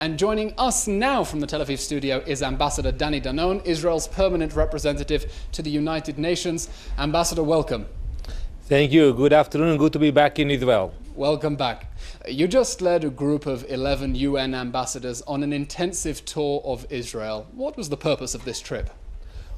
And joining us now from the Tel Aviv studio is Ambassador Danny Danon, Israel's permanent representative to the United Nations. Ambassador, welcome. Thank you. Good afternoon. Good to be back in Israel. Welcome back. You just led a group of 11 UN ambassadors on an intensive tour of Israel. What was the purpose of this trip?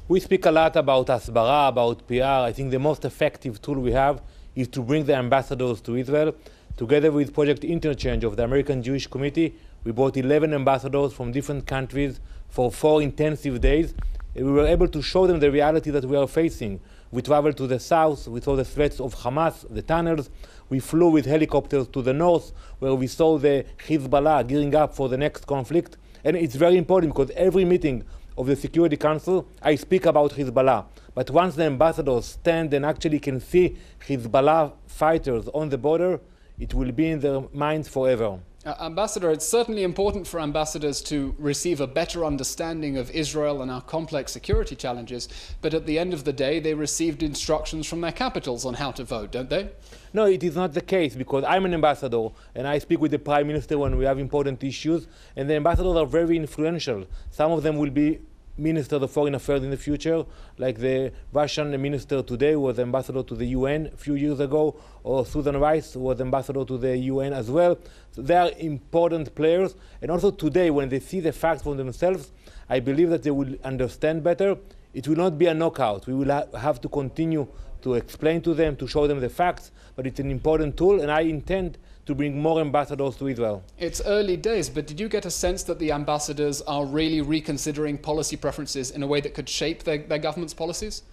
We speak a lot about Hasbara, about PR. I think the most effective tool we have is to bring the ambassadors to Israel. Together with Project Interchange of the American Jewish Committee, we brought 11 ambassadors from different countries for 4 intensive days. And we were able to show them the reality that we are facing. We traveled to the south, we saw the threats of Hamas, the tunnels. We flew with helicopters to the north, where we saw the Hezbollah gearing up for the next conflict. And it's very important because every meeting of the Security Council, I speak about Hezbollah. But once the ambassadors stand and actually can see Hezbollah fighters on the border, it will be in their minds forever. Ambassador, it's certainly important for ambassadors to receive a better understanding of Israel and our complex security challenges, but at the end of the day, they received instructions from their capitals on how to vote, don't they? No, it is not the case, because I'm an ambassador and I speak with the Prime Minister when we have important issues, and the ambassadors are very influential. Some of them will be Minister of Foreign Affairs in the future, like the Russian minister today who was ambassador to the UN a few years ago, or Susan Rice who was ambassador to the UN as well. So they are important players, and also today when they see the facts for themselves, I believe that they will understand better. It will not be a knockout. We will have to continue to explain to them, to show them the facts, but it's an important tool, and I intend to bring more ambassadors to Israel. It's early days, but did you get a sense that the ambassadors are really reconsidering policy preferences in a way that could shape their government's policies?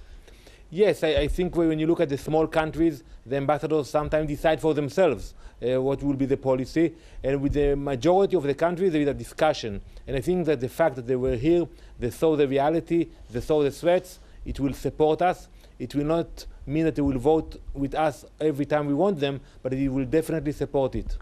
Yes, I think when you look at the small countries, the ambassadors sometimes decide for themselves what will be the policy. And with the majority of the countries, there is a discussion. And I think that the fact that they were here, they saw the reality, they saw the threats, it will support us. It will not mean that they will vote with us every time we want them, but it will definitely support it.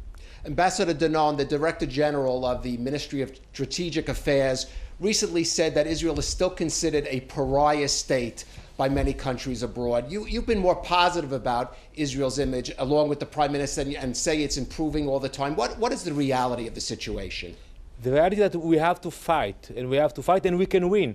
Ambassador Danon, the Director General of the Ministry of Strategic Affairs, recently said that Israel is still considered a pariah state by many countries abroad. You've been more positive about Israel's image, along with the Prime Minister, and say it's improving all the time. What is the reality of the situation? The reality is that we have to fight, and we can win.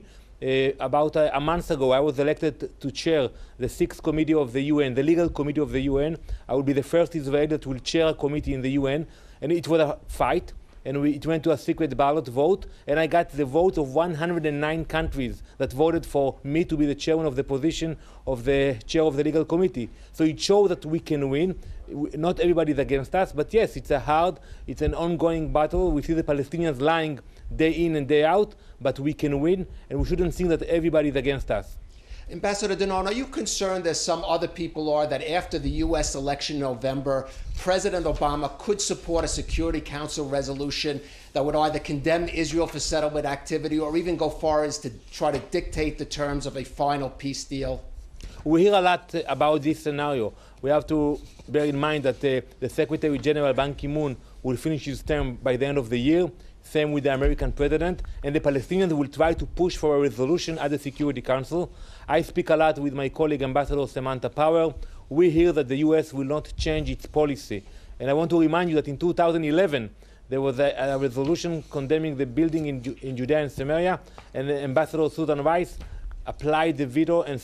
About a month ago, I was elected to chair the 6th committee of the UN, the legal committee of the UN. I will be the first Israeli that will chair a committee in the UN. And it was a fight, and it went to a secret ballot vote. And I got the vote of 109 countries that voted for me to be the chairman of the position of the chair of the legal committee. So it shows that we can win. Not everybody is against us, but yes, it's an ongoing battle. We see the Palestinians lying day in and day out, but we can win, and we shouldn't think that everybody is against us. Ambassador Danon, are you concerned, as some other people are, that after the U.S. election in November, President Obama could support a Security Council resolution that would either condemn Israel for settlement activity or even go far as to try to dictate the terms of a final peace deal? We hear a lot about this scenario. We have to bear in mind that the Secretary General Ban Ki-moon will finish his term by the end of the year. Same with the American president, and the Palestinians will try to push for a resolution at the Security Council. I speak a lot with my colleague Ambassador Samantha Power. We hear that the US will not change its policy. And I want to remind you that in 2011, there was a resolution condemning the building in Judea and Samaria, and Ambassador Susan Rice applied the veto and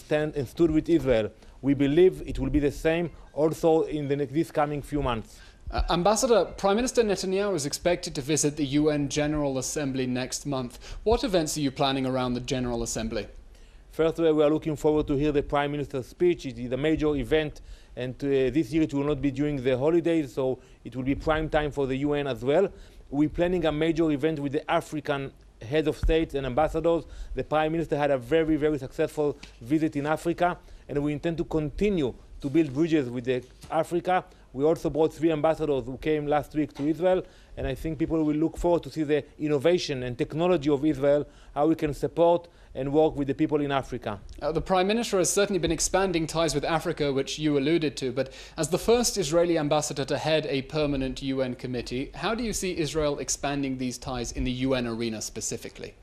stood with Israel. We believe it will be the same also in this coming few months. Ambassador, Prime Minister Netanyahu is expected to visit the UN General Assembly next month. What events are you planning around the General Assembly? First, we are looking forward to hear the Prime Minister's speech. It is a major event, and this year it will not be during the holidays, so it will be prime time for the UN as well. We're planning a major event with the African heads of states and ambassadors. The Prime Minister had a very, very successful visit in Africa, and we intend to continue to build bridges with Africa. We also brought 3 ambassadors who came last week to Israel, and I think people will look forward to see the innovation and technology of Israel, how we can support and work with the people in Africa. The Prime Minister has certainly been expanding ties with Africa, which you alluded to, but as the first Israeli ambassador to head a permanent UN committee, how do you see Israel expanding these ties in the UN arena specifically?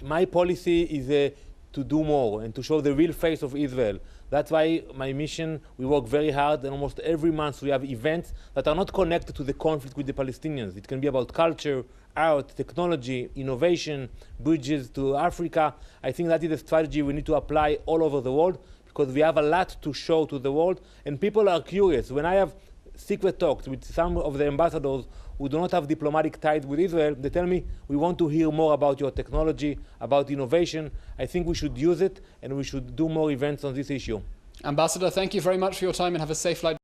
My policy is to do more and to show the real face of Israel. That's why my mission, we work very hard, and almost every month we have events that are not connected to the conflict with the Palestinians. It can be about culture, art, technology, innovation, bridges to Africa. I think that is a strategy we need to apply all over the world because we have a lot to show to the world and people are curious. When I have secret talks with some of the ambassadors who do not have diplomatic ties with Israel, they tell me, we want to hear more about your technology, about innovation. I think we should use it and we should do more events on this issue. Ambassador, thank you very much for your time and have a safe flight.